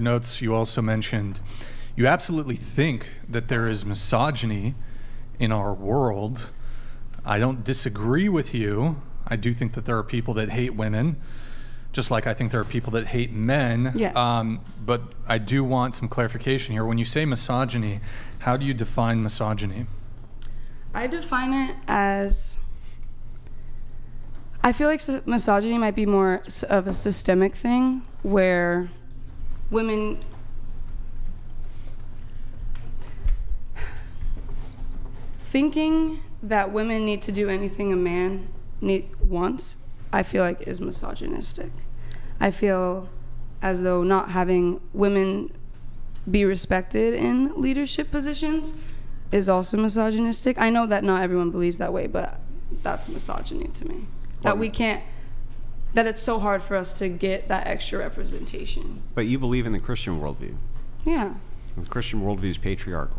notes, you also mentioned you absolutely think that there is misogyny in our world. I don't disagree with you. I do think that there are people that hate women, just like I think there are people that hate men. Yes. But I do want some clarification here. When you say misogyny, how do you define misogyny? I define it as, I feel like misogyny might be more of a systemic thing where women thinking that women need to do anything a man wants, I feel like is misogynistic. I feel as though not having women be respected in leadership positions is also misogynistic. I know that not everyone believes that way, but that's misogyny to me. That we can't, that it's so hard for us to get that extra representation. But you believe in the Christian worldview. Yeah. The Christian worldview is patriarchal.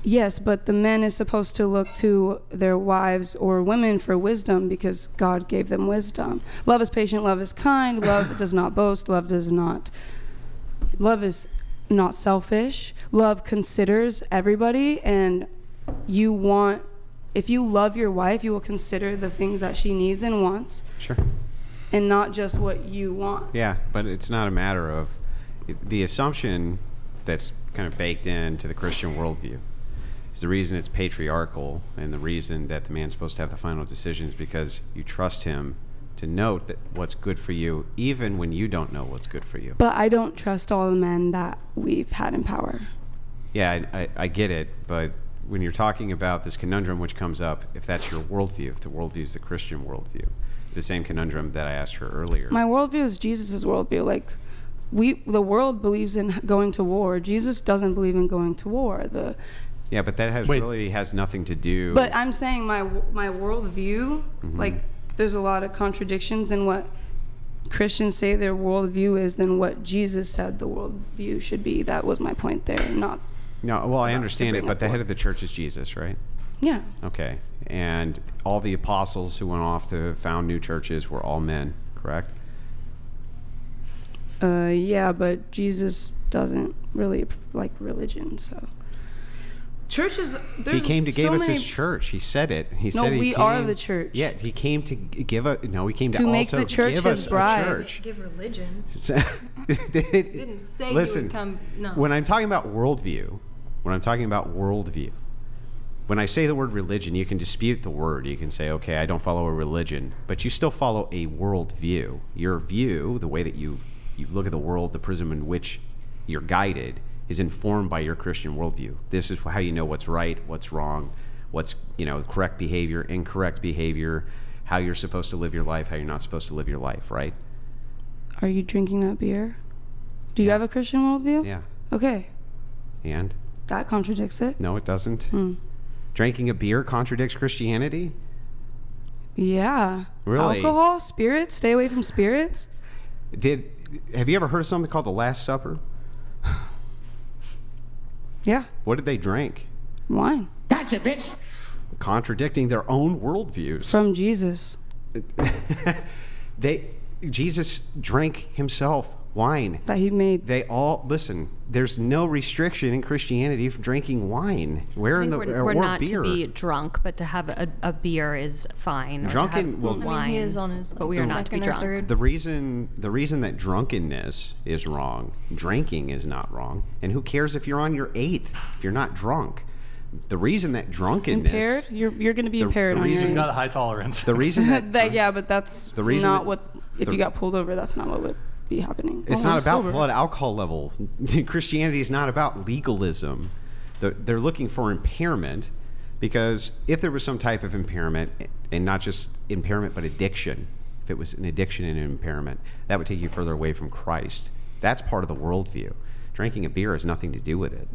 Yes, but the men is supposed to look to their wives or women for wisdom because God gave them wisdom. Love is patient, love is kind, love does not boast, love is not selfish. Love considers everybody, and if you love your wife, you will consider the things that she needs and wants. Sure. And not just what you want. Yeah, but it's not a matter of the assumption that's kind of baked into the Christian worldview. Is the reason it's patriarchal and the reason that the man's supposed to have the final decision is because you trust him to note that what's good for you, even when you don't know what's good for you. But I don't trust all the men that we've had in power. Yeah, I get it, but when you're talking about this conundrum which comes up, if that's your worldview, if the worldview is the Christian worldview, it's the same conundrum that I asked her earlier. My worldview is Jesus' worldview. Like, the world believes in going to war. Jesus doesn't believe in going to war. Yeah, but that really has nothing to do. But I'm saying my worldview, like, there's a lot of contradictions in what Christians say their worldview is than what Jesus said the worldview should be. That was my point there. No, well, I understand it, but the head of the church is Jesus, right? Yeah. Okay. And all the apostles who went off to found new churches were all men, correct? Yeah, but Jesus doesn't really like religion, so. Churches, he came to give us his church. He said it. He said we are the church. Yeah, he came to give a. No, he came to make the church give his us bride. a church. Give religion. He didn't say listen, he would come. No. When I'm talking about worldview, when I say the word religion, you can dispute the word. You can say, okay, I don't follow a religion, but you still follow a worldview. Your view, the way that you look at the world, the prism in which you're guided, is informed by your Christian worldview. This is how you know what's right, what's wrong, what's correct behavior, incorrect behavior, how you're supposed to live your life, how you're not supposed to live your life, right? Are you drinking that beer? Do you have a Christian worldview? Yeah. Okay. And? That contradicts it. No, it doesn't. Drinking a beer contradicts Christianity? Yeah. Really? Alcohol, spirits, stay away from spirits. Have you ever heard of something called the Last Supper? Yeah. What did they drink? Wine. Gotcha, bitch. Contradicting their own worldviews. From Jesus. Jesus drank himself wine. That he made. Listen, there's no restriction in Christianity for drinking wine. We're not beer. To be drunk, but to have a beer is fine. Drunken, wine, I mean, he is on his, but we are not to be drunk. The reason that drunkenness is wrong, drinking is not wrong, and who cares if you're on your 8th if you're not drunk? The reason that drunkenness impaired, you're going to be impaired. Jesus got a high tolerance. The reason that yeah, but that's the reason not what. If you got pulled over, that's not what would be happening. It's not about blood alcohol level. Christianity is not about legalism. They're looking for impairment, because if there was some type of impairment, and not just impairment but addiction, if it was an addiction and an impairment, that would take you further away from Christ. That's part of the worldview. Drinking a beer has nothing to do with it.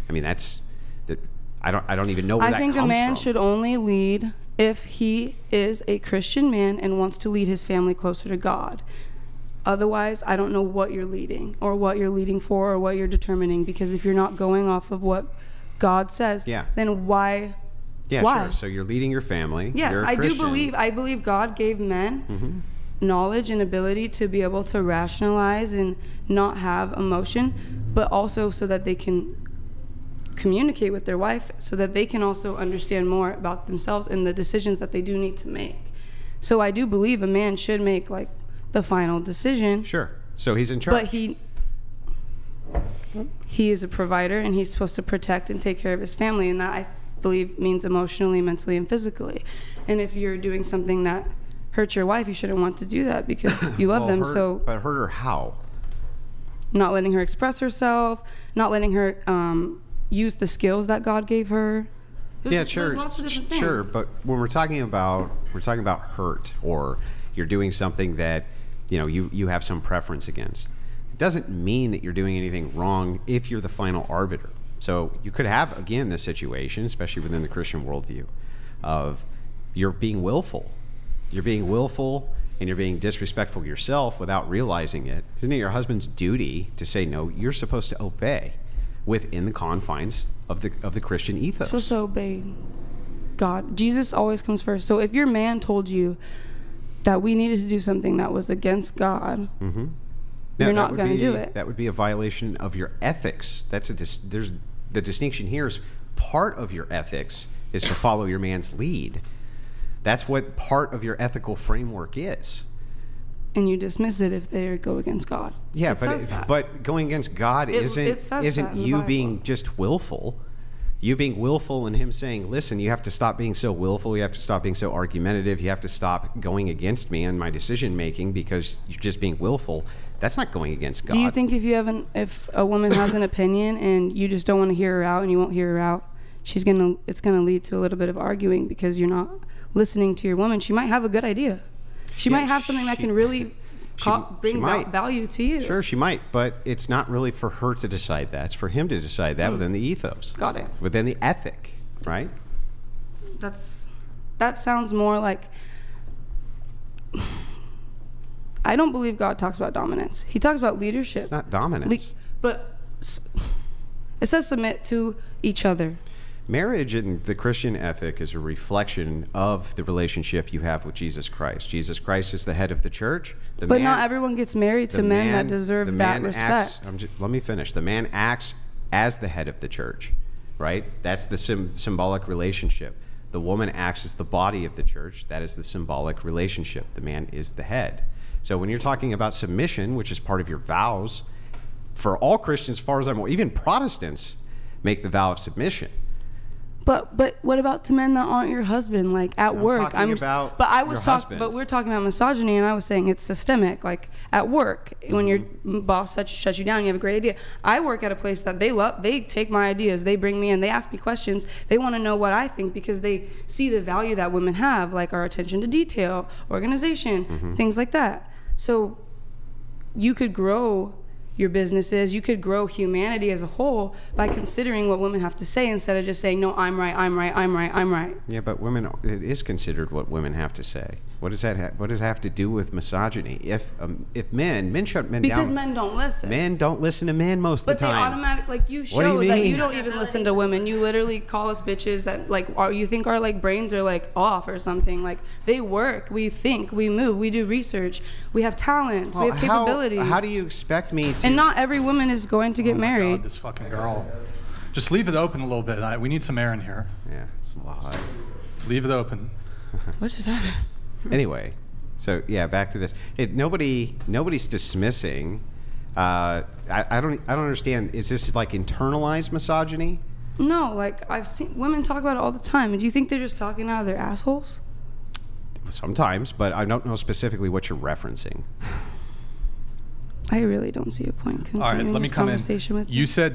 I mean, I don't even know where that comes from. I think a man should only lead if he is a Christian man and wants to lead his family closer to God. Otherwise, I don't know what you're leading or what you're leading for or what you're determining, because if you're not going off of what God says, then why? Yeah, why? Sure. So you're leading your family. Yes, I believe God gave men knowledge and ability to be able to rationalize and not have emotion, but also so that they can communicate with their wife, so that they can also understand more about themselves and the decisions that they do need to make. So I do believe a man should make like the final decision. Sure. So he's in charge. But he is a provider, and he's supposed to protect and take care of his family, and that I believe means emotionally, mentally, and physically. And if you're doing something that hurts your wife, you shouldn't want to do that because you love them. But hurt her how? Not letting her express herself, not letting her use the skills that God gave her. There's lots of different things. Sure, but when we're talking about hurt, or you're doing something that you have some preference against, it doesn't mean that you're doing anything wrong if you're the final arbiter. So you could have, again, this situation, especially within the Christian worldview, of you're being willful. You're being willful and you're being disrespectful yourself without realizing it. Isn't it your husband's duty to say, no, you're supposed to obey within the confines of the Christian ethos? You're supposed to obey God. Jesus always comes first. So if your man told you that we needed to do something that was against God, you're not going to do it. That would be a violation of your ethics. There's the distinction here is part of your ethics is to follow your man's lead. That's what part of your ethical framework is. And you dismiss it if they go against God. Yeah, but going against God isn't you being just willful. You being willful and him saying, listen, you have to stop being so willful. You have to stop being so argumentative. You have to stop going against me and my decision making because you're just being willful. That's not going against God. Do you think if a woman has an opinion and you just don't want to hear her out and you won't hear her out, it's gonna lead to a little bit of arguing because you're not listening to your woman? She might have a good idea. She might have something that can really bring value to you. Sure, she might, but it's not really for her to decide that. It's for him to decide that within the ethos. Got it. Within the ethic, right? That sounds more like... I don't believe God talks about dominance. He talks about leadership. It's not dominance. But it says submit to each other. Marriage in the Christian ethic is a reflection of the relationship you have with Jesus Christ. Jesus Christ is the head of the church. But not everyone gets married to men that deserve that respect. Let me finish. The man acts as the head of the church, right? That's the symbolic relationship. The woman acts as the body of the church. That is the symbolic relationship. The man is the head. So when you're talking about submission, which is part of your vows, for all Christians, as far as I'm aware, even Protestants make the vow of submission. But what about to men that aren't your husband, like at work? But we're talking about misogyny, and I was saying it's systemic. Like at work, when your boss shuts you down, you have a great idea. I work at a place that they take my ideas, they bring me in, they ask me questions, they want to know what I think because they see the value that women have, like our attention to detail, organization, things like that. So you could grow your businesses, you could grow humanity as a whole by considering what women have to say instead of just saying, no, I'm right, I'm right, I'm right, I'm right. Yeah, but it is considered what women have to say. What does that have to do with misogyny? If men shut men down. Because men don't listen. Men don't listen to men most of the time. But they automatically, like you show that you don't even listen to women. You literally call us bitches that you think our like brains are like off or something. Like they work, we think, we move, we do research, we have talents, we have capabilities. How do you expect me to? And not every woman is going to get married. God, this fucking girl. Just leave it open a little bit. We need some air in here. Yeah, it's a lot. Leave it open. What just happened? Anyway, so yeah, back to this. Nobody's dismissing. I don't understand. Is this like internalized misogyny? No, like I've seen women talk about it all the time. And do you think they're just talking out of their assholes? Sometimes, but I don't know specifically what you're referencing. I really don't see a point continuing this conversation with you. You said